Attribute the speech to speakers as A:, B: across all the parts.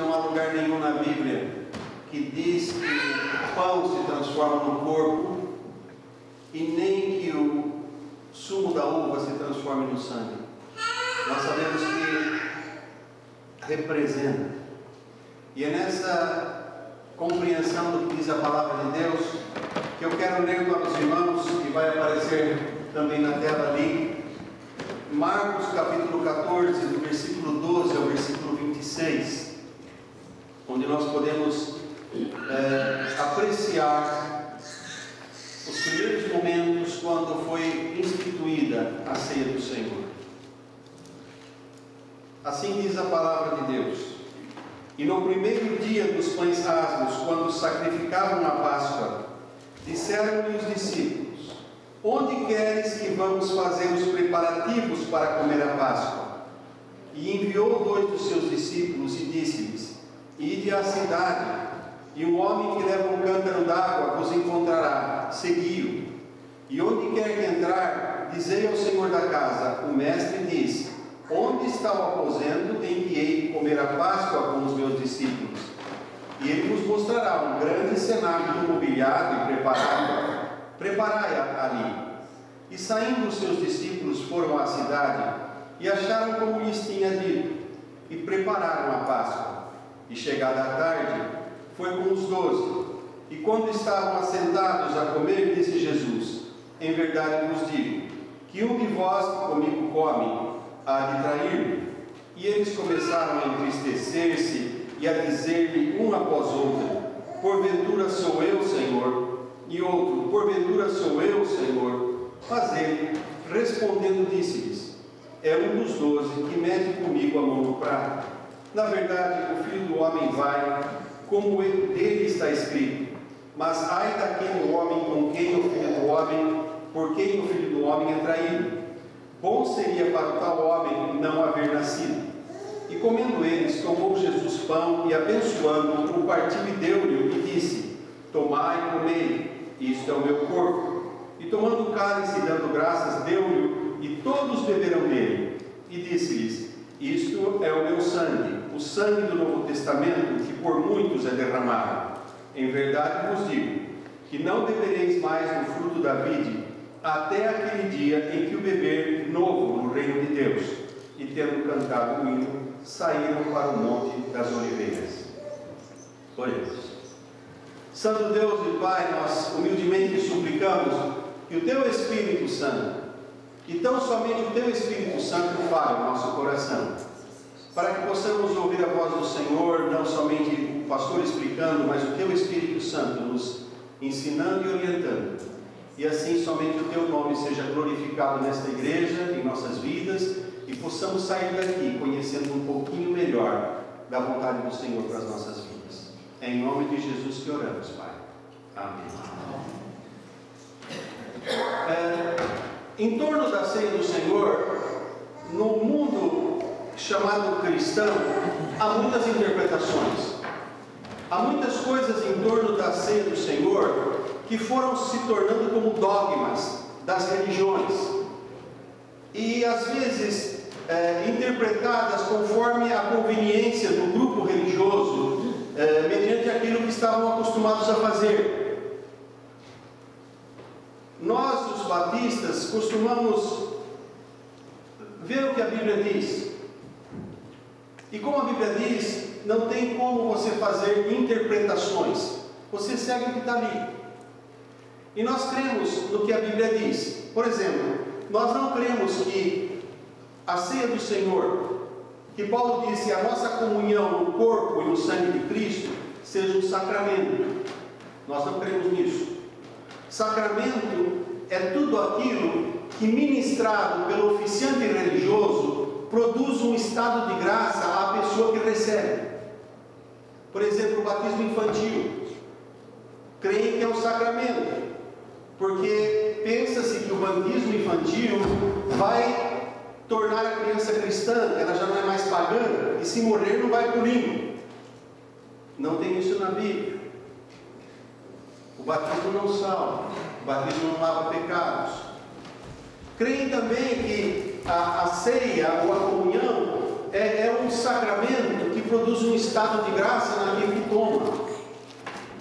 A: não há lugar nenhum na Bíblia que diz que o pão se transforma no corpo e nem que o sumo da uva se transforme no sangue. Nós sabemos que representa. E é nessa compreensão do que diz a palavra de Deus que eu quero ler para os irmãos, e vai aparecer também na tela ali, Marcos capítulo 14, do versículo 12 ao versículo 26, onde nós podemos apreciar os primeiros momentos quando foi instituída a ceia do Senhor. Assim diz a palavra de Deus: e no primeiro dia dos pães asmos, quando sacrificavam a Páscoa, disseram-lhe os discípulos: onde queres que vamos fazer os preparativos para comer a Páscoa? E enviou 2 dos seus discípulos e disse-lhes: ide à cidade, e um homem que leva um cântaro d'água vos encontrará, segui-o. E onde quer que entrar, dizei ao Senhor da casa: o mestre diz: onde está o aposento em que hei de comer a Páscoa com os meus discípulos? E ele vos mostrará um grande cenáculo mobiliado e preparado. Preparai ali. E saindo os seus discípulos foram à cidade e acharam como lhes tinha dito, e prepararam a Páscoa. E chegada a tarde, foi com os 12. E quando estavam assentados a comer, disse Jesus: em verdade vos digo, que um de vós que comigo come, há de trair-me. E eles começaram a entristecer-se e a dizer-lhe um após outro: porventura sou eu, Senhor? E outro: porventura sou eu, Senhor? Mas ele, respondendo, disse-lhes: é um dos 12 que mete comigo a mão no prato. Na verdade, o Filho do Homem vai, como dele está escrito. Mas ai daquele homem com quem o Filho do Homem, por quem o Filho do Homem é traído. Bom seria para o tal homem não haver nascido. E comendo eles, tomou Jesus pão e, abençoando-o, o partiu e deu-lhe, e disse: tomai e comei, isto é o meu corpo. E tomando o cálice e dando graças, deu-lhe, e todos beberam dele. E disse-lhes: isto é o meu sangue, o sangue do Novo Testamento, que por muitos é derramado. Em verdade vos digo, que não bebereis mais do fruto da vide, até aquele dia em que o beber novo no reino de Deus. E tendo cantado o hino, saíram para o Monte das Oliveiras. Oremos. Santo Deus e Pai, nós humildemente suplicamos que o Teu Espírito Santo, que tão somente o Teu Espírito Santo fale no nosso coração, para que possamos ouvir a voz do Senhor, não somente o pastor explicando, mas o Teu Espírito Santo nos ensinando e orientando. E assim somente o Teu nome seja glorificado nesta igreja, em nossas vidas, e possamos sair daqui conhecendo um pouquinho melhor da vontade do Senhor para as nossas vidas. É em nome de Jesus que oramos, Pai. Amém. Em torno da ceia do Senhor, no mundo chamado cristão, há muitas interpretações. Há muitas coisas em torno da ceia do Senhor que foram se tornando como dogmas das religiões. E às vezes interpretadas conforme a conveniência do grupo religioso, mediante aquilo que estavam acostumados a fazer. Nós, os batistas, costumamos ver o que a Bíblia diz. E como a Bíblia diz, não tem como você fazer interpretações. Você segue o que está ali. E nós cremos no que a Bíblia diz. Por exemplo, nós não cremos que a ceia do Senhor, que Paulo disse, a nossa comunhão no corpo e no sangue de Cristo, seja um sacramento. Nós não cremos nisso. Sacramento é tudo aquilo que, ministrado pelo oficiante religioso, produz um estado de graça à pessoa que recebe. Por exemplo, o batismo infantil. Creem que é um sacramento, porque pensa-se que o batismo infantil vai tornar a criança cristã, ela já não é mais pagã, e se morrer não vai para o limbo. Não tem isso na Bíblia. O batismo não salva, o batismo não lava pecados. Creem também que a ceia ou a comunhão é um sacramento que produz um estado de graça naquele que toma.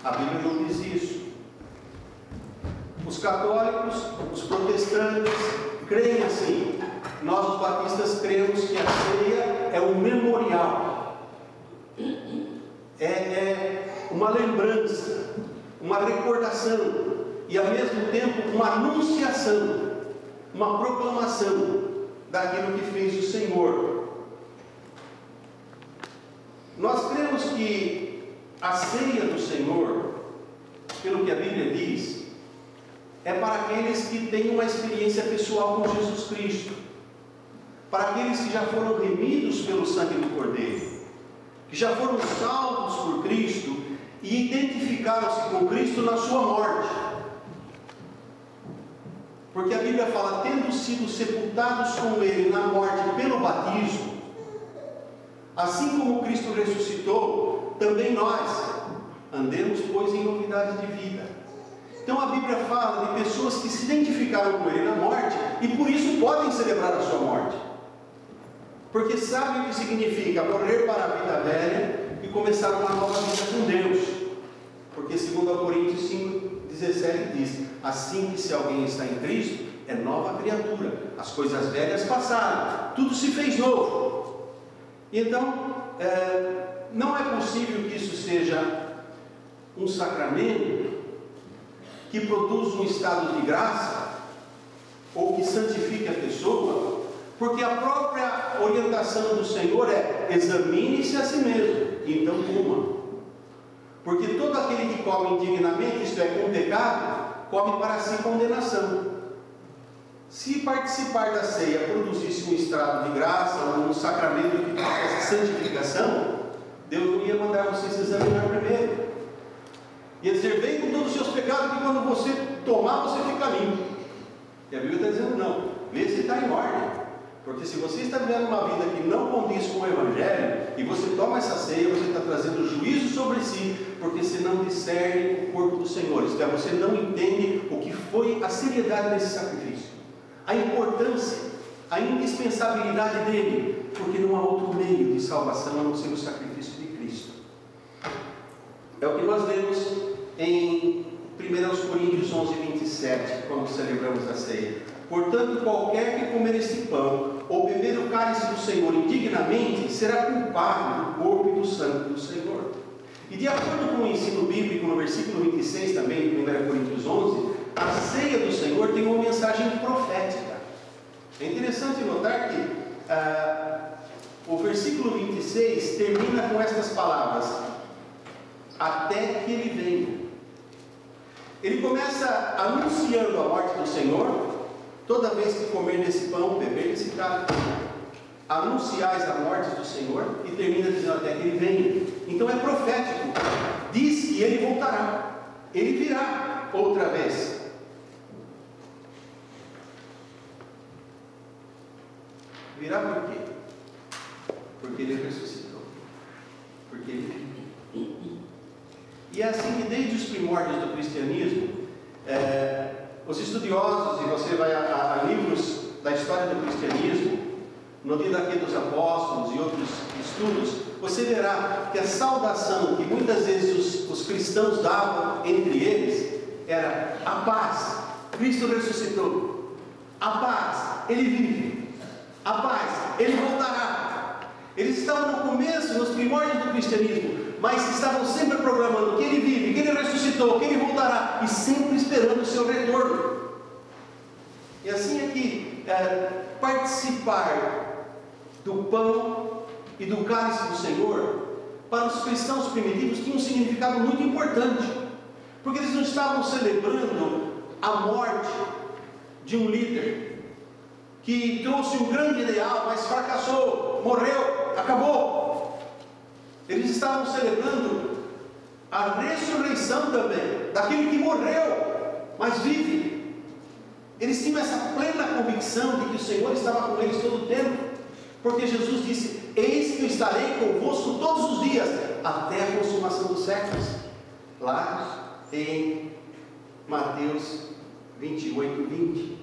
A: A Bíblia não diz isso. Os católicos, os protestantes, creem assim. Nós, os batistas, cremos que a ceia é um memorial, é uma lembrança, uma recordação, e ao mesmo tempo uma anunciação, uma proclamação daquilo que fez o Senhor. Nós cremos que a ceia do Senhor, pelo que a Bíblia diz, é para aqueles que têm uma experiência pessoal com Jesus Cristo, para aqueles que já foram remidos pelo sangue do Cordeiro, que já foram salvos por Cristo e identificaram-se com Cristo na sua morte. Porque a Bíblia fala, tendo sido sepultados com Ele na morte pelo batismo, assim como Cristo ressuscitou, também nós andemos, pois, em novidade de vida. Então a Bíblia fala de pessoas que se identificaram com Ele na morte e por isso podem celebrar a sua morte, porque sabem o que significa morrer para a vida velha e começar uma nova vida com Deus. Porque segundo Coríntios 5,17 diz, assim que se alguém está em Cristo, é nova criatura, as coisas velhas passaram, tudo se fez novo. Então, não é possível que isso seja um sacramento que produz um estado de graça, ou que santifique a pessoa, porque a própria orientação do Senhor é, examine-se a si mesmo, e então coma. Porque todo aquele que come indignamente, isto é, com pecado, come para si condenação. Se participar da ceia produzisse um estado de graça, ou um sacramento que faz santificação, Deus não ia mandar você se examinar primeiro. Ia dizer, vem com todos os seus pecados, que quando você tomar, você fica limpo. E a Bíblia está dizendo, não, vê se está em ordem. Porque se você está vivendo uma vida que não condiz com o Evangelho, e você toma essa ceia, você está trazendo juízo sobre si, porque você não discerne o corpo do Senhor. Isto é, você não entende o que foi a seriedade desse sacrifício, a importância, a indispensabilidade dele, porque não há outro meio de salvação a não ser o sacrifício de Cristo. É o que nós lemos em 1 Coríntios 11:27, quando celebramos a ceia. Portanto, qualquer que comer este pão ou beber o cálice do Senhor indignamente, será culpado do corpo e do sangue do Senhor. E de acordo com o ensino bíblico, no versículo 26 também, de 1 Coríntios 11, a ceia do Senhor tem uma mensagem profética. É interessante notar que o versículo 26 termina com estas palavras, até que Ele venha. Ele começa anunciando a morte do Senhor. Toda vez que comer desse pão, beber desse cálice, anunciais a morte do Senhor, e termina dizendo até que Ele venha. Então é profético, diz que Ele voltará, Ele virá outra vez. Virá por quê? Porque Ele ressuscitou, porque Ele vive. E é assim que desde os primórdios do cristianismo, os estudiosos, e você vai a livros da história do cristianismo, no dia daqui dos apóstolos e outros estudos, você verá que a saudação que muitas vezes os cristãos davam entre eles era a paz, Cristo ressuscitou, a paz, Ele vive, a paz, Ele voltará. Eles estavam no começo, nos primórdios do cristianismo, mas estavam sempre proclamando que Ele vive, que Ele ressuscitou, que Ele voltará, e sempre esperando o seu retorno. E assim é que participar do pão e do cálice do Senhor, para os cristãos primitivos, tinha um significado muito importante, porque eles não estavam celebrando a morte de um líder, que trouxe um grande ideal, mas fracassou, morreu, acabou. Eles estavam celebrando a ressurreição também, daquele que morreu, mas vive. Eles tinham essa plena convicção de que o Senhor estava com eles todo o tempo, porque Jesus disse, eis que eu estarei convosco todos os dias, até a consumação dos séculos, lá em Mateus 28:20.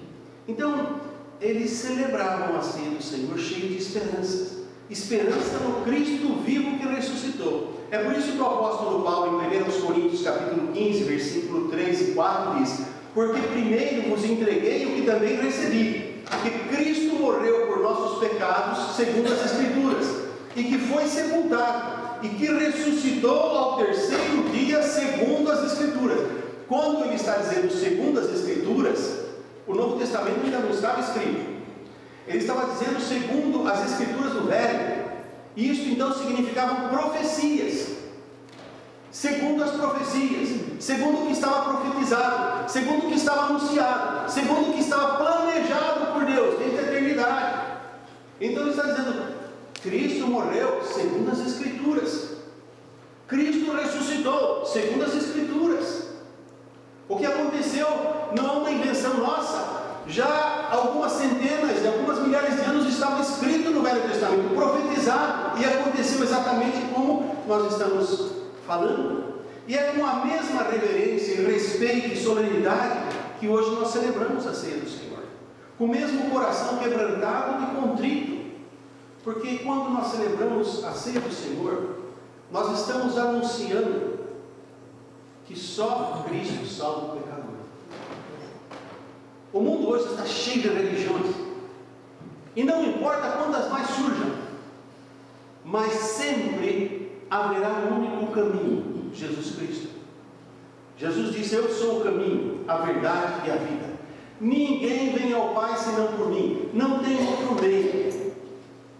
A: Então, eles celebravam a ceia do Senhor cheio de esperanças, esperança no Cristo vivo que ressuscitou. É por isso que o apóstolo Paulo, em 1 Coríntios capítulo 15, versículo 3 e 4, diz: porque primeiro vos entreguei o que também recebi, que Cristo morreu por nossos pecados, segundo as Escrituras, e que foi sepultado, e que ressuscitou ao terceiro dia, segundo as Escrituras. Quando ele está dizendo segundo as Escrituras, o Novo Testamento ainda não estava escrito. Ele estava dizendo segundo as Escrituras do Velho. E isso então significava profecias. Segundo as profecias, segundo o que estava profetizado, segundo o que estava anunciado, segundo o que estava planejado por Deus desde a eternidade. Então ele está dizendo: Cristo morreu segundo as Escrituras, Cristo ressuscitou segundo as Escrituras. O que aconteceu não é uma invenção nossa. Já algumas centenas, algumas milhares de anos estava escrito no Velho Testamento, profetizado, e aconteceu exatamente como nós estamos falando. E é com a mesma reverência, respeito e solenidade que hoje nós celebramos a ceia do Senhor, com o mesmo coração quebrantado e contrito, porque quando nós celebramos a ceia do Senhor, nós estamos anunciando que só Cristo salva o pecador. O mundo hoje está cheio de religiões, e não importa quantas mais surjam, mas sempre haverá um único caminho: Jesus Cristo. Jesus disse: eu sou o caminho, a verdade e a vida. Ninguém vem ao Pai senão por mim. Não tem outro meio.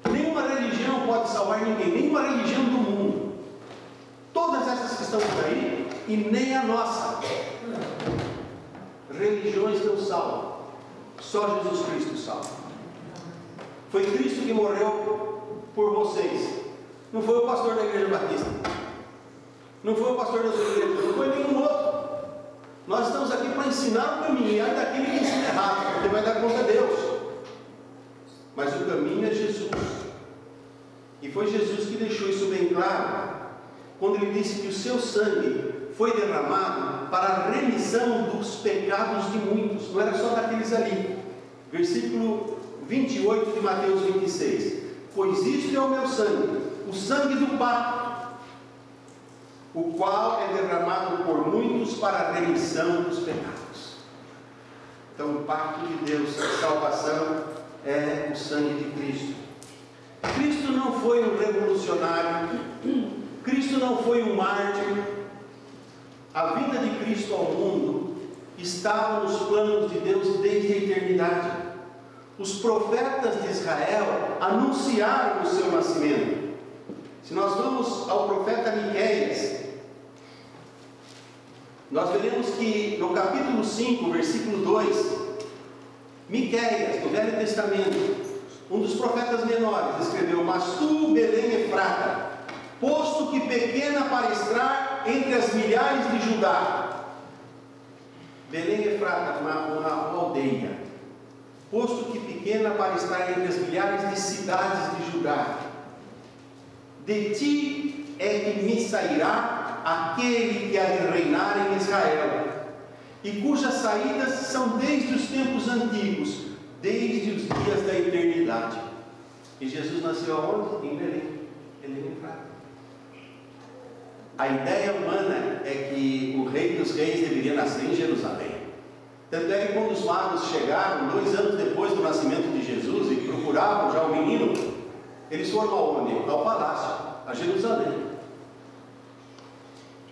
A: Nenhuma religião pode salvar ninguém, nenhuma religião do mundo. Todas essas que estão por aí, e nem a nossa. Religiões não salvam, só Jesus Cristo salva. Foi Cristo que morreu por vocês, não foi o pastor da Igreja Batista, não foi o pastor das igrejas, não foi nenhum outro. Nós estamos aqui para ensinar o caminho, e aí daquele que ensina errado, porque vai dar conta a Deus. Mas o caminho é Jesus, e foi Jesus que deixou isso bem claro, quando ele disse que o seu sangue foi derramado para a remissão dos pecados de muitos, não era só daqueles ali. Versículo 28 de Mateus 26: pois isto é o meu sangue, o sangue do pacto, o qual é derramado por muitos para a remissão dos pecados. Então o pacto de Deus, a salvação, é o sangue de Cristo. Cristo não foi um revolucionário, Cristo não foi um mártir. A vinda de Cristo ao mundo estava nos planos de Deus desde a eternidade. Os profetas de Israel anunciaram o seu nascimento. Se nós vamos ao profeta Miqueias, nós veremos que no capítulo 5, versículo 2, Miqueias, do Velho Testamento, um dos profetas menores, escreveu: mas tu, Belém Efrata, posto que pequena para estar entre as milhares de Judá. Belém Efrata, uma aldeia, posto que pequena para estar entre as milhares de cidades de Judá. De ti é que me sairá aquele que há de reinar em Israel, e cujas saídas são desde os tempos antigos, desde os dias da eternidade. E Jesus nasceu aonde? Em Belém, Belém Efrata. A ideia humana é que o Rei dos Reis deveria nascer em Jerusalém. Tanto é que quando os magos chegaram, 2 anos depois do nascimento de Jesus, e procuravam já o menino, eles foram aonde? Ao palácio, a Jerusalém.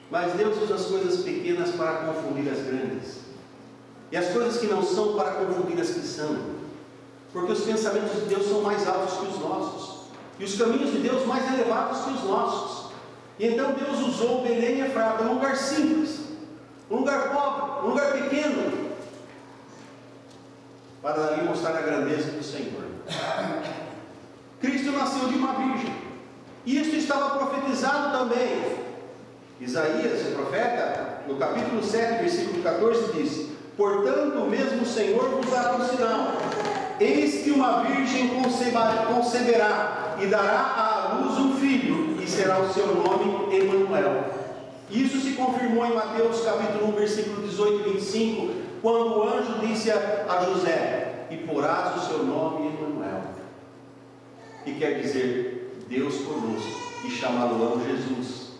A: Mas Deus usa as coisas pequenas para confundir as grandes, e as coisas que não são para confundir as que são, porque os pensamentos de Deus são mais altos que os nossos, e os caminhos de Deus mais elevados que os nossos. E então Deus usou Belém Efrata, um lugar simples, um lugar pobre, um lugar pequeno, para ali mostrar a grandeza do Senhor. Cristo nasceu de uma virgem, e isso estava profetizado também. Isaías, o profeta, no capítulo 7, versículo 14, diz: portanto o mesmo Senhor vos dará um sinal, eis que uma virgem conceberá e dará à luz um filho, e será o seu nome Emanuel. Isso se confirmou em Mateus capítulo 1, versículo 18 e 25, quando o anjo disse a José: e porás o seu nome Emanuel, que quer dizer Deus conosco, e chamá-lo Jesus,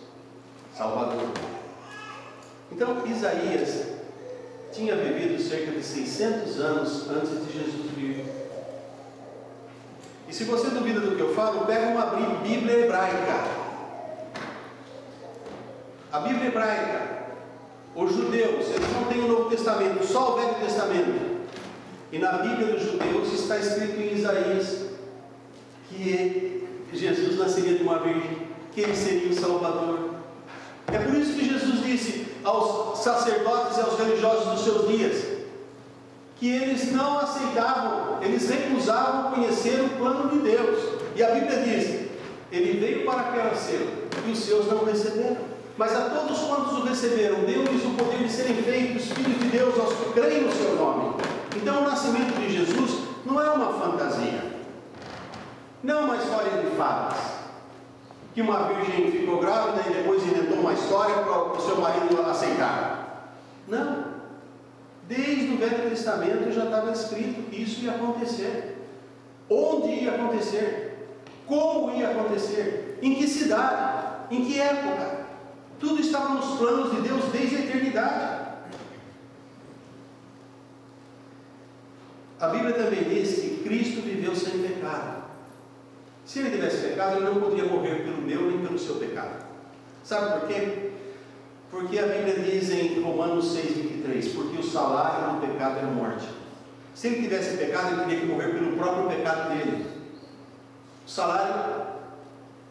A: Salvador. Então, Isaías tinha vivido cerca de 600 anos antes de Jesus vir. E se você duvida do que eu falo, pega uma Bíblia hebraica. A Bíblia hebraica, os judeus, eles não têm o Novo Testamento, só o Velho Testamento. E na Bíblia dos judeus está escrito em Isaías que Jesus nasceria de uma virgem, que ele seria o Salvador. É por isso que Jesus disse aos sacerdotes e aos religiosos dos seus dias que eles não aceitavam, eles recusavam conhecer o plano de Deus. E a Bíblia diz: ele veio para que era seu, e os seus não receberam. Mas a todos quantos o receberam, deu-lhes o poder de serem feitos filhos de Deus aos que creem no seu nome. Então o nascimento de Jesus não é uma fantasia, não é uma história de fadas, que uma virgem ficou grávida e depois inventou uma história para o seu marido aceitar. Não. Desde o Velho Testamento já estava escrito que isso ia acontecer. Onde ia acontecer? Como ia acontecer? Em que cidade? Em que época? Tudo estava nos planos de Deus desde a eternidade. A Bíblia também diz que Cristo viveu sem pecado. Se ele tivesse pecado, ele não poderia morrer pelo meu nem pelo seu pecado. Sabe por quê? Porque a Bíblia diz em Romanos 6:23, porque o salário do pecado é a morte. Se ele tivesse pecado, ele teria que morrer pelo próprio pecado dele. O salário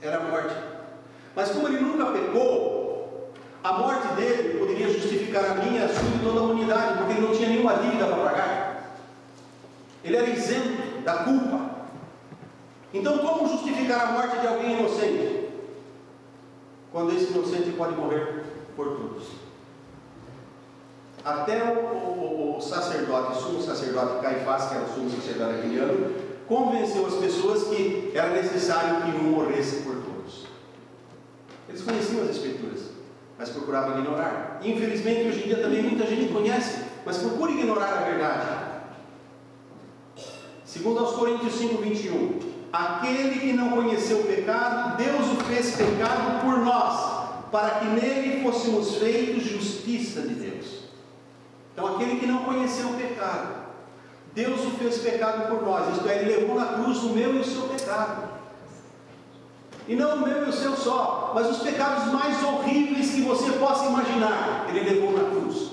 A: era a morte. Mas como ele nunca pecou, a morte dele poderia justificar a minha, a sua e toda a humanidade, porque ele não tinha nenhuma dívida para pagar. Ele era isento da culpa. Então, como justificar a morte de alguém inocente, quando esse inocente pode morrer por todos? Até o sacerdote, o sumo sacerdote Caifás, que era o sumo sacerdote aquele ano, convenceu as pessoas que era necessário que um morresse por todos. Eles conheciam as Escrituras, mas procuravam ignorar. E, infelizmente, hoje em dia também muita gente conhece, mas procura ignorar a verdade. Segundo aos Coríntios 5:21, aquele que não conheceu o pecado, Deus o fez pecado por nós, para que nele fôssemos feitos justiça de Deus. Então, aquele que não conheceu o pecado, Deus o fez pecado por nós, isto é, ele levou na cruz o meu e o seu pecado. E não o meu e o seu só, mas os pecados mais horríveis que você possa imaginar, ele levou na cruz.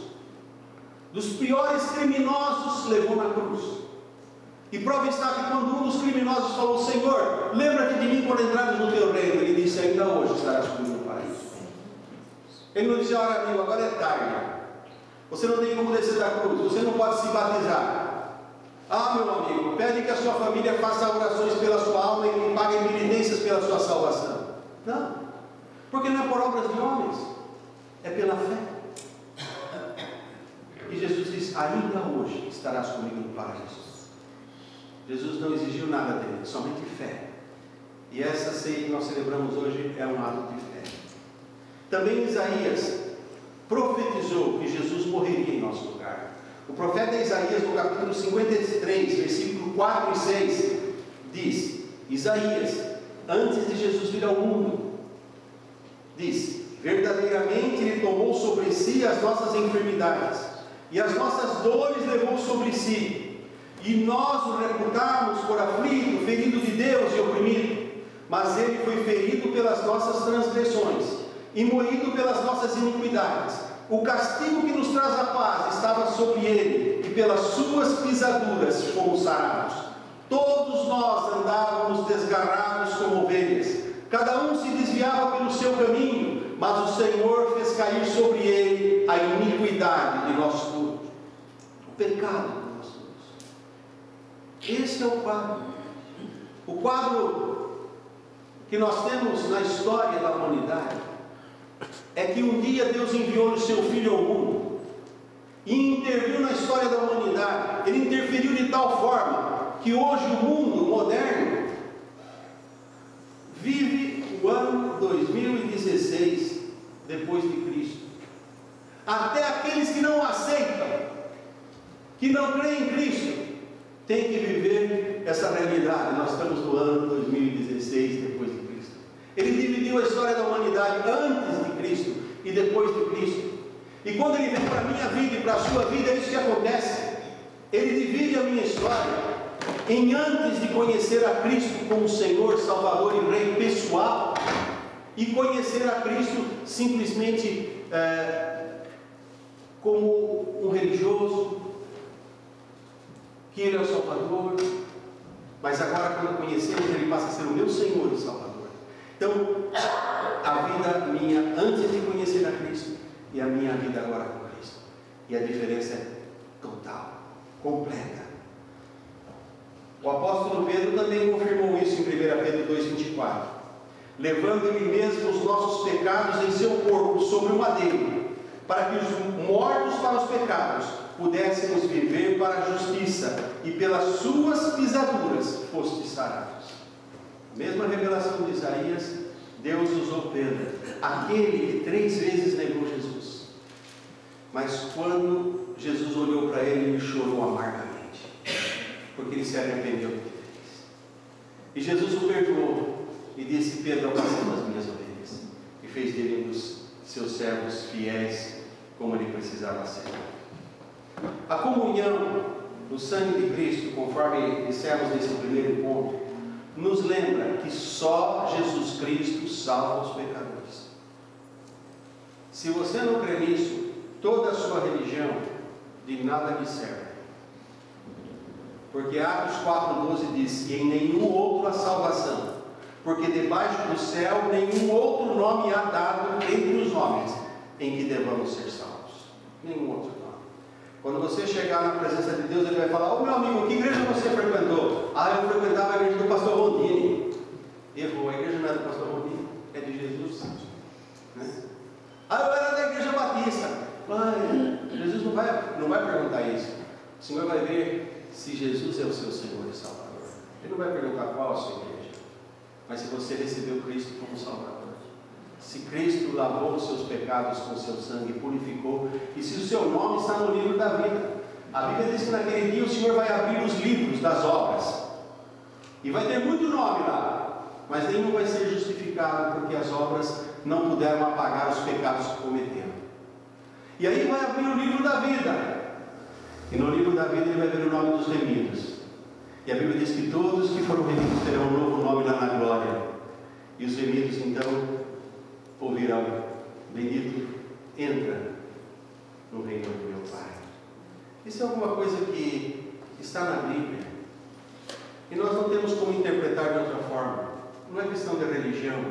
A: Dos piores criminosos, levou na cruz. E prova está que quando um dos criminosos falou: Senhor, lembra-te de mim quando entrares no teu reino, ele disse: ainda hoje estarás comigo no paraíso. Ele não disse: olha amigo, agora é tarde, você não tem como descer da cruz, você não pode se batizar. Ah, meu amigo, pede que a sua família faça orações pela sua alma e pague penitências pela sua salvação. Não, porque não é por obras de homens, é pela fé. E Jesus disse: ainda hoje estarás comigo no paraíso. Jesus não exigiu nada dele, somente fé. E essa ceia que nós celebramos hoje é um ato de fé. Também Isaías profetizou que Jesus morreria em nosso lugar. O profeta Isaías, no capítulo 53, versículo 4 e 6, diz: Isaías, antes de Jesus vir ao mundo, diz: verdadeiramente ele tomou sobre si as nossas enfermidades, e as nossas dores levou sobre si. E nós o reputamos por aflito, ferido de Deus e oprimido. Mas ele foi ferido pelas nossas transgressões e moído pelas nossas iniquidades. O castigo que nos traz a paz estava sobre ele, e pelas suas pisaduras fomos sarados. Todos nós andávamos desgarrados como ovelhas, cada um se desviava pelo seu caminho, mas o Senhor fez cair sobre ele a iniquidade de nós todos, o pecado. Esse é o quadro. O quadro que nós temos na história da humanidade é que um dia Deus enviou o seu Filho ao mundo e interviu na história da humanidade. Ele interferiu de tal forma que hoje o mundo moderno vive o ano 2016 depois de Cristo. Até aqueles que não aceitam, que não creem em Cristo, tem que viver essa realidade. Nós estamos no ano 2016 depois de Cristo. Ele dividiu a história da humanidade antes de Cristo e depois de Cristo. E quando Ele vem para a minha vida e para a sua vida, é isso que acontece. Ele divide a minha história em antes de conhecer a Cristo como Senhor, Salvador e Rei pessoal, e conhecer a Cristo simplesmente como um religioso, que Ele é o Salvador, mas agora quando conhecemos, Ele passa a ser o meu Senhor e Salvador. Então, a vida minha antes de conhecer a Cristo e a minha vida agora com Cristo. E a diferença é total, completa. O apóstolo Pedro também confirmou isso em 1 Pedro 2,24. Levando Ele mesmo os nossos pecados em seu corpo sobre o madeiro, para que os mortos para os pecados pudéssemos viver para a justiça, e pelas suas pisaduras fostes sarados. A mesma revelação de Isaías, Deus usou Pedro, aquele que 3 vezes negou Jesus. Mas quando Jesus olhou para ele, ele chorou amargamente, porque ele se arrependeu do que fez. E Jesus o perdoou e disse: Pedro, apacenta as minhas ovelhas, e fez dele um dos seus servos fiéis, como ele precisava ser. A comunhão do sangue de Cristo, conforme dissemos nesse primeiro ponto, nos lembra que só Jesus Cristo salva os pecadores. Se você não crê nisso, toda a sua religião de nada lhe serve. Porque Atos 4,12 diz: e em nenhum outro há salvação, porque debaixo do céu nenhum outro nome há dado entre os homens em que devamos ser salvos. Nenhum outro nome. Quando você chegar na presença de Deus, Ele vai falar: ô meu amigo, que igreja você frequentou? Ah, eu frequentava a igreja do pastor Rondini. Errou, a igreja não é do pastor Rondini, é de Jesus, né? Ah, eu era da igreja batista. Jesus não vai perguntar isso. O Senhor vai ver se Jesus é o seu Senhor e Salvador. Ele não vai perguntar qual a sua igreja, mas se você recebeu Cristo como Salvador, se Cristo lavou os seus pecados com o seu sangue e purificou, e se o seu nome está no livro da vida. A Bíblia diz que naquele dia o Senhor vai abrir os livros das obras, e vai ter muito nome lá, mas nenhum vai ser justificado, porque as obras não puderam apagar os pecados que cometeram. E aí vai abrir o livro da vida, e no livro da vida ele vai ver o nome dos remidos, e a Bíblia diz que todos que foram remidos terão um novo nome lá na glória, e os remidos então ouvirão: bendito entra no reino do meu Pai. Isso é alguma coisa que está na Bíblia, e nós não temos como interpretar de outra forma. Não é questão de religião,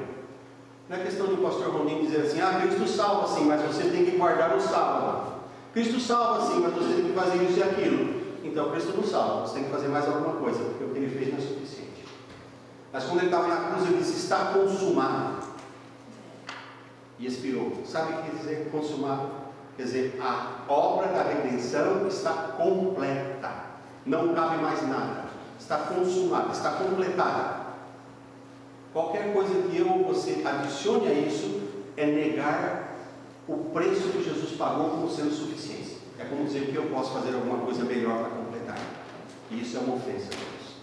A: não é questão de o pastor Rondinho dizer assim: ah, Cristo salva sim, mas você tem que guardar o sábado. Cristo salva sim, mas você tem que fazer isso e aquilo. Então Cristo não salva, você tem que fazer mais alguma coisa, porque o que Ele fez não é suficiente. Mas quando Ele estava na cruz, Ele disse: está consumado, e expirou. Sabe o que quer dizer consumado? Quer dizer, a obra da redenção está completa, não cabe mais nada, está consumada, está completada. Qualquer coisa que eu ou você adicione a isso é negar o preço que Jesus pagou como sendo suficiência. É como dizer que eu posso fazer alguma coisa melhor para completar, e isso é uma ofensa a Deus.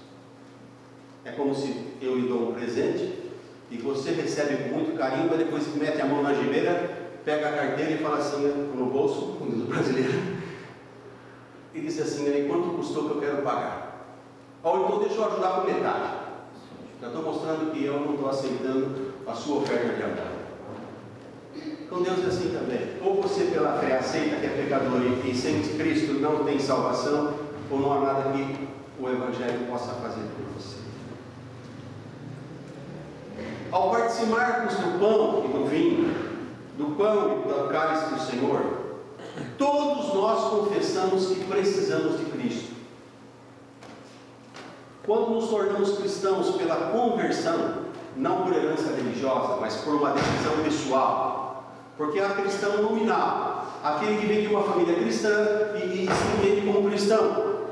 A: É como se eu lhe dou um presente e você recebe com muito carinho, mas depois mete a mão na geleira, pega a carteira e fala assim no bolso, como diz o brasileiro, e diz assim: aí, quanto custou que eu quero pagar? Ou então deixa eu ajudar com metade. Já estou mostrando que eu não estou aceitando a sua oferta de amor. Com Deus é assim também. Ou você pela fé aceita que é pecador e sem Cristo não tem salvação, ou não há nada que o Evangelho possa fazer por você. Ao participarmos do pão e do vinho, do pão e do cálice do Senhor, todos nós confessamos que precisamos de Cristo. Quando nos tornamos cristãos pela conversão, não por herança religiosa, mas por uma decisão pessoal, porque há cristão nominal, aquele que vem de uma família cristã e se entende como cristão,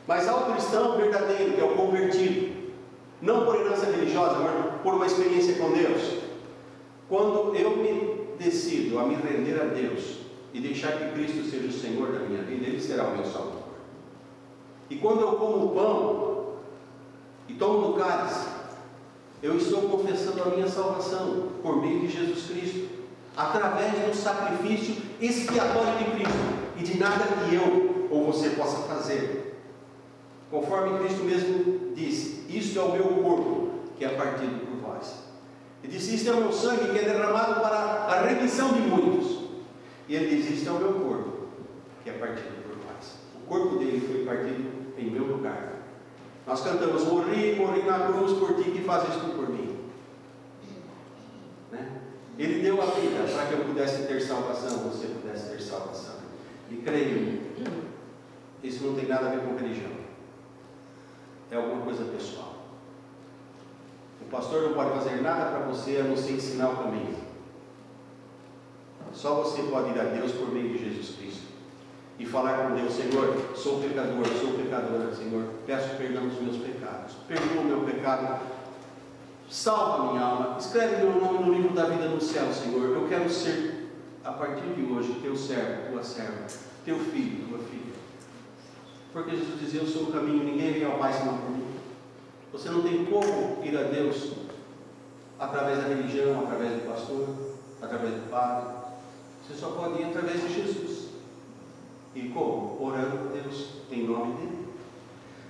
A: mas há o cristão verdadeiro, que é o convertido, não por herança religiosa, mas por uma experiência com Deus. Quando eu me decido a me render a Deus e deixar que Cristo seja o Senhor da minha vida, Ele será o meu Salvador. E quando eu como o pão e tomo do cálice, Eu estou confessando a minha salvação por meio de Jesus Cristo, através do sacrifício expiatório de Cristo, e de nada que eu ou você possa fazer. Conforme Cristo mesmo disse: isto é o meu corpo, que é partido por vós. Ele disse: isto é o meu sangue, que é derramado para a remissão de muitos. E ele diz: isto é o meu corpo, que é partido por vós. O corpo dele foi partido em meu lugar. Nós cantamos: morri na cruz por ti, que fazes tu por mim. Né? Ele deu a vida para que eu pudesse ter salvação, você pudesse ter salvação. E creio, isso não tem nada a ver com religião, é alguma coisa pessoal. O pastor não pode fazer nada para você a não ser ensinar o caminho. Só você pode ir a Deus por meio de Jesus Cristo e falar com Deus: Senhor, sou pecador, sou pecadora, Senhor, peço perdão dos meus pecados, perdoa o meu pecado, salva minha alma, escreve meu nome no livro da vida no céu, Senhor. Eu quero ser, a partir de hoje, teu servo, tua serva, teu filho, tua filha. Porque Jesus dizia: eu sou o caminho, ninguém vem ao Pai senão por mim. Você não tem como ir a Deus através da religião, através do pastor, através do padre. Você só pode ir através de Jesus. E como? Orando a Deus em nome dele.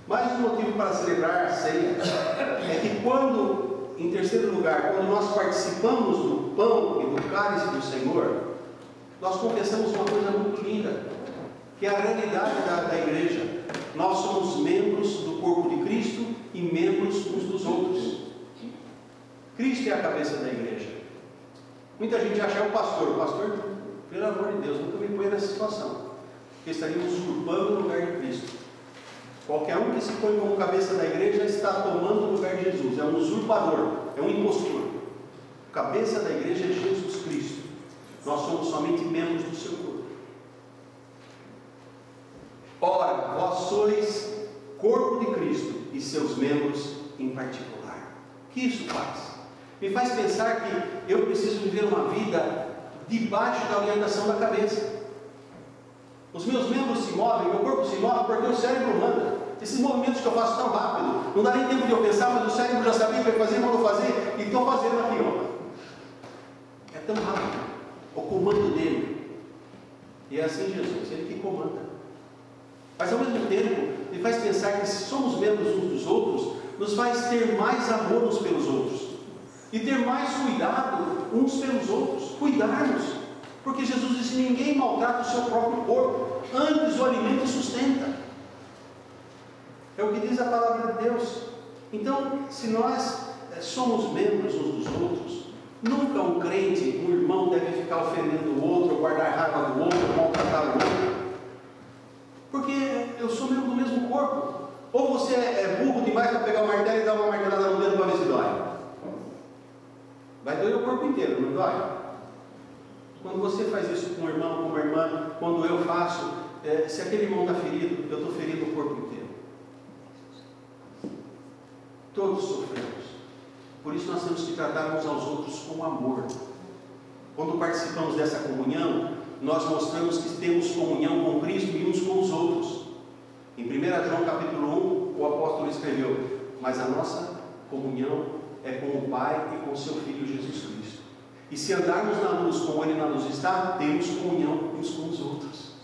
A: Mais um motivo para celebrar a ceia é que quando, em terceiro lugar, quando nós participamos do pão e do cálice do Senhor, nós confessamos uma coisa muito linda, que é a realidade da igreja. Nós somos membros do corpo de Cristo e membros uns dos outros. Cristo é a cabeça da igreja. Muita gente acha: é o pastor, pelo amor de Deus, nunca me põe nessa situação, porque estaria usurpando o lugar de Cristo. Qualquer um que se põe como cabeça da igreja está tomando o lugar de Jesus, é um usurpador, é um impostor. A cabeça da igreja é Jesus Cristo. Nós somos somente membros do seu corpo. Ora, vós sois corpo de Cristo e seus membros em particular. O que isso faz? Me faz pensar que eu preciso viver uma vida debaixo da orientação da cabeça. Os meus membros se movem, meu corpo se move porque o cérebro manda. Esses movimentos que eu faço tão rápido, não dá nem tempo de eu pensar, mas o cérebro já sabia o que eu ia fazer, mandou fazer, e estou fazendo aquilo. É tão rápido o comando dele. E é assim Jesus, ele que comanda. Mas ao mesmo tempo, ele faz pensar que se somos membros uns dos outros, nos faz ter mais amor uns pelos outros e ter mais cuidado uns pelos outros, cuidarmos, porque Jesus disse: ninguém maltrata o seu próprio corpo, antes o alimenta e sustenta. É o que diz a palavra de Deus. Então, se nós somos membros uns dos outros, nunca um crente, um irmão, deve ficar ofendendo o outro, guardar raiva do outro, maltratar o outro, porque eu sou membro do mesmo corpo. Ou você é burro demais para pegar o martelo e dar uma martelada no dedo para ver se dói. Vai doer o corpo inteiro, não dói? Quando você faz isso com um irmão, com uma irmã, quando eu faço, se aquele irmão está ferido, eu estou ferindo o corpo inteiro. Todos sofremos. Por isso nós temos que tratar uns aos outros com amor. Quando participamos dessa comunhão, nós mostramos que temos comunhão com Cristo e uns com os outros. Em 1 João capítulo 1, o apóstolo escreveu: mas a nossa comunhão é com o Pai e com o seu Filho Jesus Cristo. E se andarmos na luz como Ele na luz está, temos comunhão uns com os outros.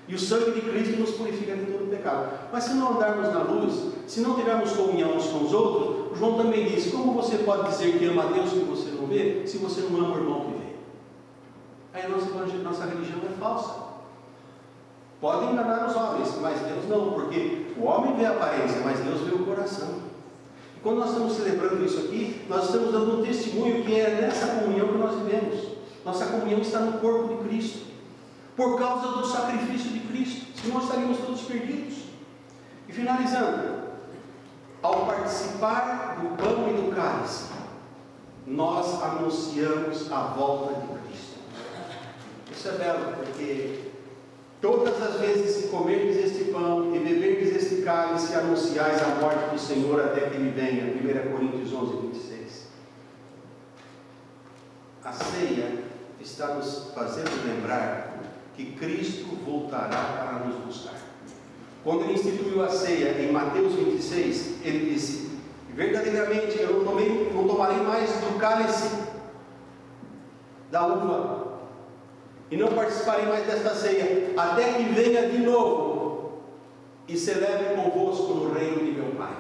A: E o sangue de Cristo nos purifica de todo pecado. Mas se não andarmos na luz, se não tivermos comunhão uns com os outros, João também disse: como você pode dizer que ama a Deus que você não vê, se você não ama o irmão que vê? Aí a nossa religião é falsa. Pode enganar os homens, mas Deus não, porque o homem vê a aparência, mas Deus vê o coração. E quando nós estamos celebrando isso aqui, nós estamos dando um testemunho que é nessa comunhão que nós vivemos. Nossa comunhão está no corpo de Cristo, por causa do sacrifício de Cristo, senão estaríamos todos perdidos. E finalizando, ao participar do pão e do cálice, nós anunciamos a volta de Cristo. Isso é belo, porque todas as vezes que comerdes este pão e beberdes este cálice, anunciais a morte do Senhor até que Ele venha. 1 Coríntios 11, 26. A ceia está nos fazendo lembrar que Cristo voltará para nos buscar. Quando Ele instituiu a ceia em Mateus 26, Ele disse: verdadeiramente eu não tomarei mais do cálice da uva, e não participarei mais desta ceia, até que venha de novo e celebre convosco no reino de meu Pai.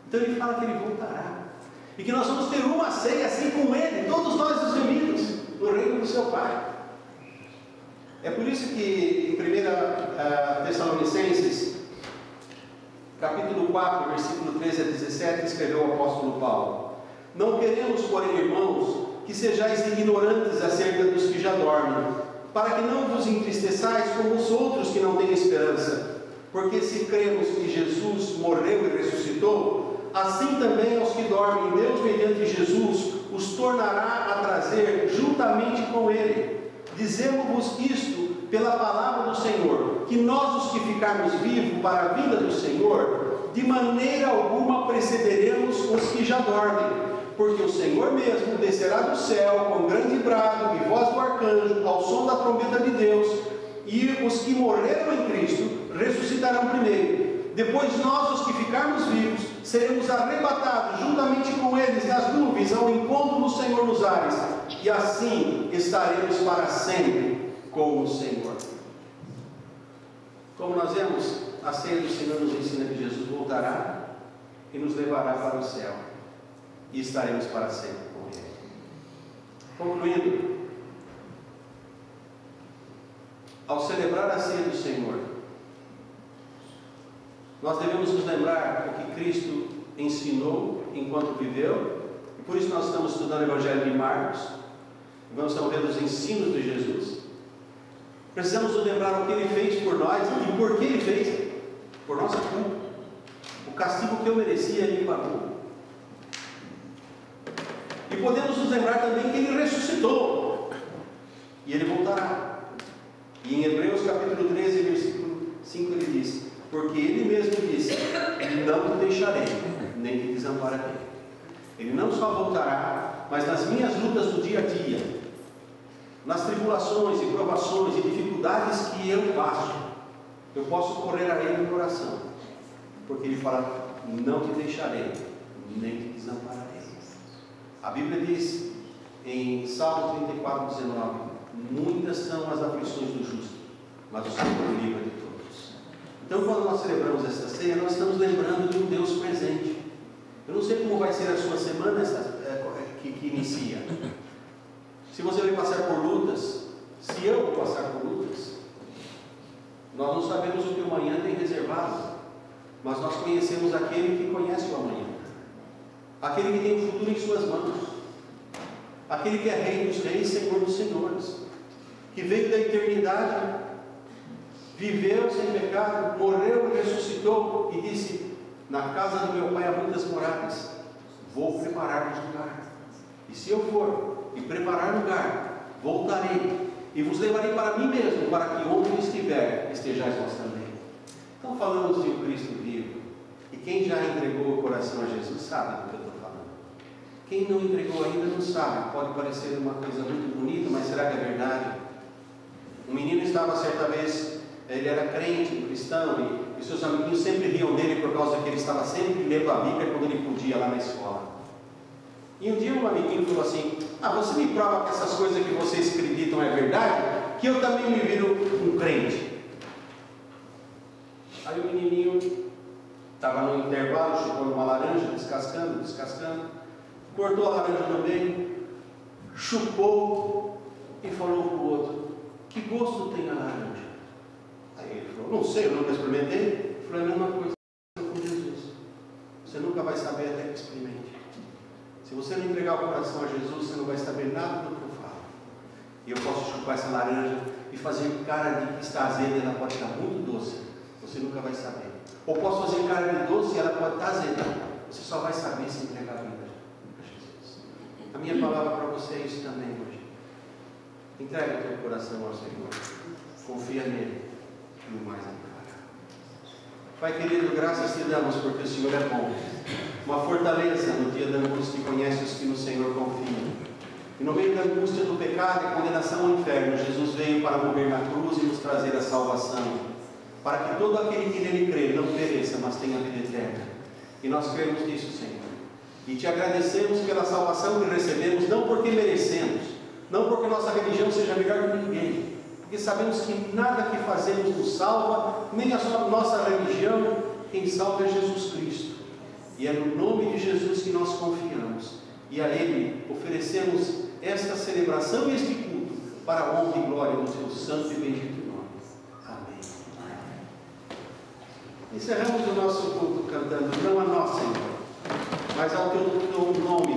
A: Então ele fala que ele voltará, e que nós vamos ter uma ceia assim com ele, todos nós os reunidos no reino do seu Pai. É por isso que em 1 Tessalonicenses, capítulo 4, versículo 13 a 17, escreveu o apóstolo Paulo: não queremos, porém, irmãos, que sejais ignorantes acerca dos que já dormem, para que não vos entristeçais como os outros que não têm esperança. Porque se cremos que Jesus morreu e ressuscitou, assim também aos que dormem, Deus, mediante Jesus, os tornará a trazer juntamente com Ele. Dizemos-vos isto pela palavra do Senhor, que nós, os que ficarmos vivos para a vinda do Senhor, de maneira alguma precederemos os que já dormem. Porque o Senhor mesmo descerá do céu com grande brado e voz do arcanjo, ao som da trombeta de Deus, e os que morreram em Cristo ressuscitarão primeiro. Depois nós, os que ficarmos vivos, seremos arrebatados juntamente com eles nas nuvens ao encontro do Senhor nos ares, e assim estaremos para sempre com o Senhor. Como nós vemos, a ceia do Senhor nos ensina que Jesus voltará e nos levará para o céu, e estaremos para sempre com Ele. Concluindo, ao celebrar a ceia do Senhor, nós devemos nos lembrar do que Cristo ensinou enquanto viveu, e por isso nós estamos estudando o Evangelho de Marcos, e vamos estar vendo os ensinos de Jesus. Precisamos nos lembrar o que Ele fez por nós e por que Ele fez, por nossa culpa. O castigo que eu merecia, Ele pagou. E podemos nos lembrar também que Ele ressuscitou, e Ele voltará. E em Hebreus capítulo 13, versículo 5, Ele diz: porque Ele mesmo disse: não te deixarei, nem te desampararei. Ele não só voltará, mas nas minhas lutas do dia a dia, nas tribulações e provações e dificuldades que eu passo, eu posso correr a Ele em oração, porque Ele fala: não te deixarei, nem te desampararei. A Bíblia diz em Salmo 34, 19: muitas são as aflições do justo, mas o Senhor o livra de todos. Então, quando nós celebramos esta ceia, nós estamos lembrando de um Deus presente. Eu não sei como vai ser a sua semana que inicia. Se você vai passar por lutas, se eu vou passar por lutas, nós não sabemos o que o amanhã tem reservado, mas nós conhecemos aquele que conhece o amanhã, aquele que tem o futuro em suas mãos, aquele que é Rei dos Reis, Senhor dos Senhores, que veio da eternidade, viveu sem pecado, morreu e ressuscitou, e disse: na casa do meu Pai há muitas moradas, vou preparar-vos lugar. E se eu for e preparar lugar, voltarei e vos levarei para mim mesmo, para que onde estiver, estejais vós também. Então falamos de um Cristo vivo, e quem já entregou o coração a Jesus sabe do que eu estou falando. Quem não entregou ainda não sabe. Pode parecer uma coisa muito bonita, mas será que é verdade? Um menino estava certa vez, ele era crente, um cristão, e seus amiguinhos sempre riam dele por causa que ele estava sempre lendo a Bíblia quando ele podia lá na escola. E um dia um amiguinho falou assim: você me prova que essas coisas que vocês acreditam é verdade, que eu também me viro um crente. Aí o menininho estava no intervalo, chupando uma laranja, descascando, cortou a laranja no meio, chupou e falou para o outro: que gosto tem a laranja? Aí ele falou: não sei, eu nunca experimentei. Ele falou: é a mesma coisa com Jesus, você nunca vai saber até que experimente. Se você não entregar o coração a Jesus, você não vai saber nada do que eu falo. E eu posso chupar essa laranja e fazer cara de que está azeda e ela pode estar muito doce, você nunca vai saber. Ou posso fazer cara de doce e ela pode estar azeda, você só vai saber se entregar a vida a Jesus. A minha palavra para você é isso também hoje. Entrega o teu coração ao Senhor, confia nele, e o mais é. Pai querido, graças te damos porque o Senhor é bom, uma fortaleza no dia da angústia, que conhece os que no Senhor confiam. E no meio da angústia do pecado e condenação ao inferno, Jesus veio para morrer na cruz e nos trazer a salvação, para que todo aquele que nele crê não pereça, mas tenha vida eterna. E nós cremos nisso, Senhor. E te agradecemos pela salvação que recebemos, não porque merecemos, não porque nossa religião seja melhor que ninguém, porque sabemos que nada que fazemos nos salva, nem a nossa religião. Quem salva é Jesus Cristo. E é no nome de Jesus que nós confiamos. E a Ele oferecemos esta celebração e este culto para a honra e glória do seu santo e bendito nome. Amém. Encerramos o nosso culto cantando, não a nós, Senhor, mas ao teu nome.